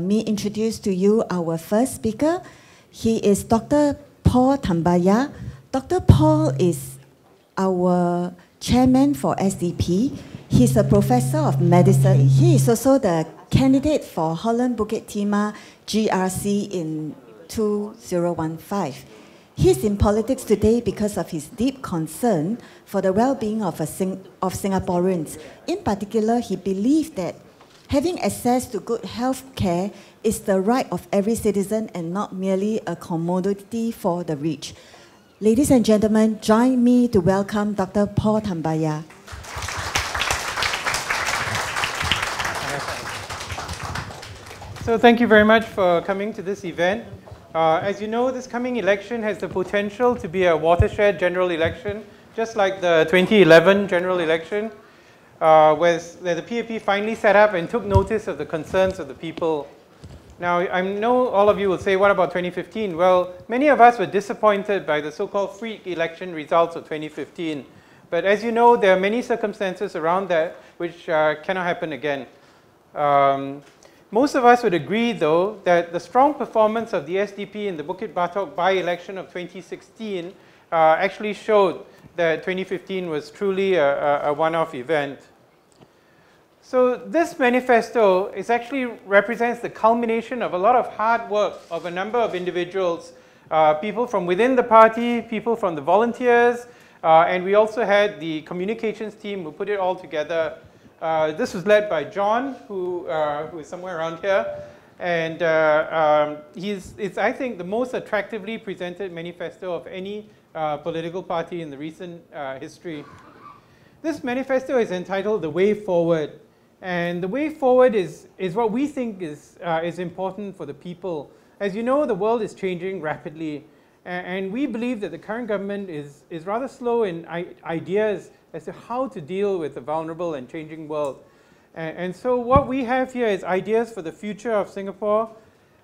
me introduce to you our first speaker. He is Dr. Paul Tambyah. Dr. Paul is our chairman for SDP. He's a professor of medicine. He is also the candidate for Holland Bukit Timah GRC in 2015. He's in politics today because of his deep concern for the well-being of Singaporeans. In particular, he believes that having access to good health care is the right of every citizen and not merely a commodity for the rich. Ladies and gentlemen, join me to welcome Dr. Paul Tambyah. So thank you very much for coming to this event. As you know, this coming election has the potential to be a watershed general election, just like the 2011 general election, where the PAP finally sat up and took notice of the concerns of the people. Now, I know all of you will say, what about 2015? Well, many of us were disappointed by the so-called freak election results of 2015. But as you know, there are many circumstances around that which cannot happen again. Most of us would agree, though, that the strong performance of the SDP in the Bukit Batok by-election of 2016 actually showed that 2015 was truly a one-off event. So this manifesto actually represents the culmination of a lot of hard work of a number of individuals, people from within the party, people from the volunteers, and we also had the communications team who put it all together. This was led by John, who is somewhere around here, and it's, I think, the most attractively presented manifesto of any political party in the recent history. This manifesto is entitled The Way Forward, and the way forward is what we think is important for the people. As you know, the world is changing rapidly, and we believe that the current government is rather slow in ideas as to how to deal with the vulnerable and changing world. And so what we have here is ideas for the future of Singapore,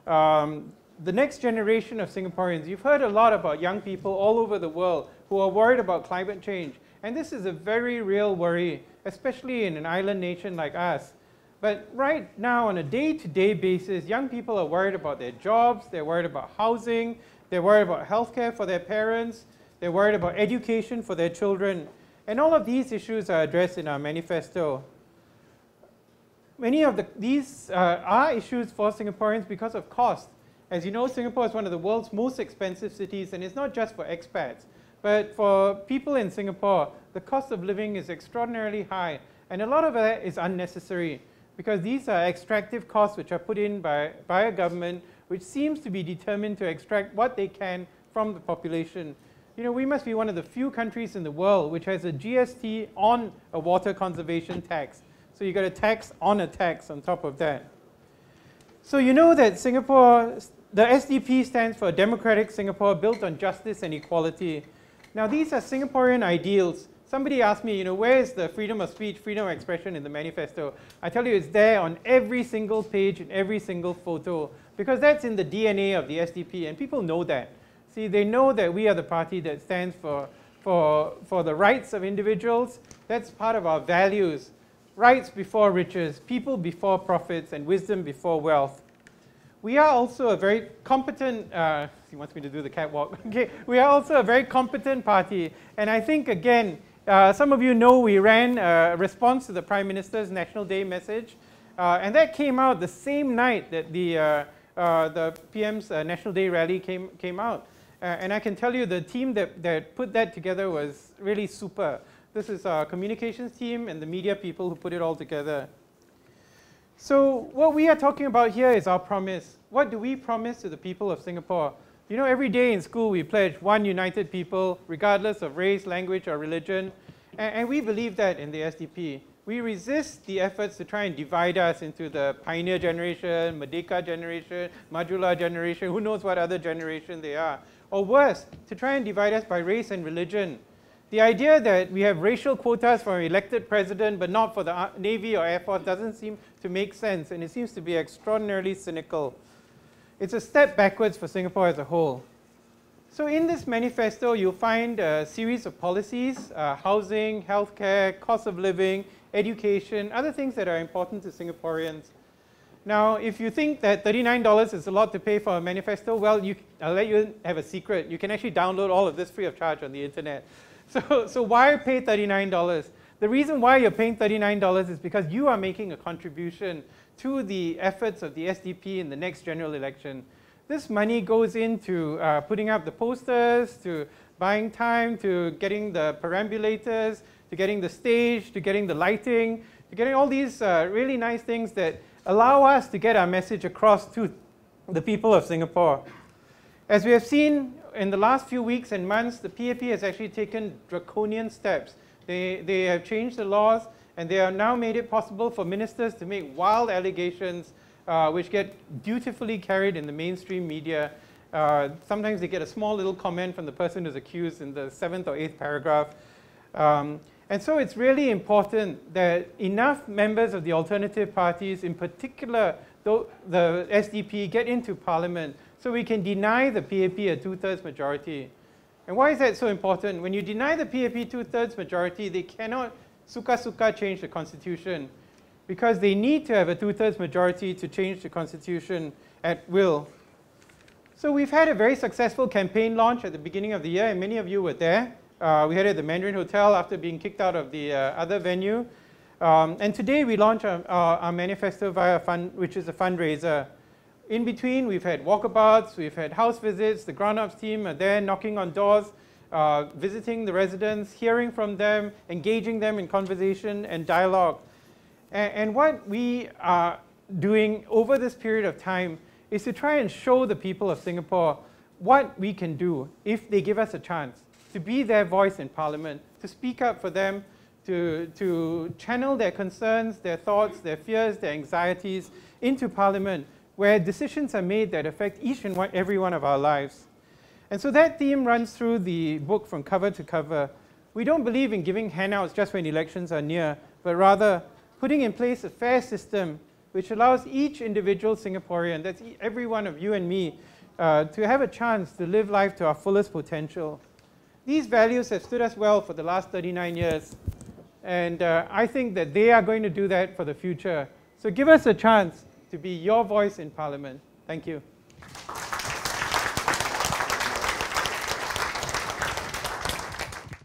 the next generation of Singaporeans. You've heard a lot about young people all over the world who are worried about climate change. And this is a very real worry, especially in an island nation like us. But right now, on a day-to-day basis, young people are worried about their jobs, they're worried about housing, they're worried about healthcare for their parents, they're worried about education for their children. And all of these issues are addressed in our manifesto. Many of these are issues for Singaporeans because of cost. As you know, Singapore is one of the world's most expensive cities, and it's not just for expats. But for people in Singapore, the cost of living is extraordinarily high, and a lot of that is unnecessary because these are extractive costs which are put in by a government which seems to be determined to extract what they can from the population. You know, we must be one of the few countries in the world which has a GST on a water conservation tax. So you got a tax on top of that. So you know that Singapore, the SDP stands for Democratic Singapore built on justice and equality. Now these are Singaporean ideals. Somebody asked me, you know, where is the freedom of speech, freedom of expression in the manifesto? I tell you, it's there on every single page and every single photo because that's in the DNA of the SDP, and people know that. See, they know that we are the party that stands for the rights of individuals. That's part of our values. Rights before riches, people before profits, and wisdom before wealth. We are also a very competent, he wants me to do the catwalk. Okay, we are also a very competent party. And I think, again, some of you know we ran a response to the Prime Minister's National Day message. And that came out the same night that the PM's National Day rally came out. And I can tell you the team that put that together was really super. This is our communications team and the media people who put it all together. So what we are talking about here is our promise. What do we promise to the people of Singapore? You know, every day in school we pledge one united people, regardless of race, language, or religion. And we believe that in the SDP. We resist the efforts to try and divide us into the Pioneer generation, Merdeka generation, Majulah generation, who knows what other generation they are. Or worse, to try and divide us by race and religion. The idea that we have racial quotas for an elected president but not for the Navy or Air Force doesn't seem to make sense, and it seems to be extraordinarily cynical. It's a step backwards for Singapore as a whole. So in this manifesto, you'll find a series of policies, housing, healthcare, cost of living, education, other things that are important to Singaporeans. Now, if you think that $39 is a lot to pay for a manifesto, well, I'll let you have a secret. You can actually download all of this free of charge on the internet. So why pay $39? The reason why you're paying $39 is because you are making a contribution to the efforts of the SDP in the next general election. This money goes into putting up the posters, to buying time, to getting the perambulators, to getting the stage, to getting the lighting, to getting all these really nice things that allow us to get our message across to the people of Singapore. As we have seen in the last few weeks and months, the PAP has actually taken draconian steps. They have changed the laws, and they have now made it possible for ministers to make wild allegations which get dutifully carried in the mainstream media. Sometimes they get a small little comment from the person who's accused in the 7th or 8th paragraph. And so it's really important that enough members of the alternative parties, in particular the SDP, get into Parliament so we can deny the PAP a 2/3 majority. And why is that so important? When you deny the PAP 2/3 majority, they cannot suka change the Constitution, because they need to have a 2/3 majority to change the Constitution at will. So we've had a very successful campaign launch at the beginning of the year, and many of you were there. We had it at the Mandarin Hotel after being kicked out of the other venue. And today we launch our manifesto via a fund, which is a fundraiser. In between, we've had walkabouts, we've had house visits. The grown-ups team are there knocking on doors, visiting the residents, hearing from them, engaging them in conversation and dialogue. And what we are doing over this period of time is to try and show the people of Singapore what we can do if they give us a chance to be their voice in Parliament, to speak up for them, to channel their concerns, their thoughts, their fears, their anxieties into Parliament, where decisions are made that affect each and every one of our lives. And so that theme runs through the book from cover to cover. We don't believe in giving handouts just when elections are near, but rather putting in place a fair system which allows each individual Singaporean, that's every one of you and me, to have a chance to live life to our fullest potential. These values have stood us well for the last 39 years, and I think that they are going to do that for the future. So give us a chance to be your voice in Parliament. Thank you.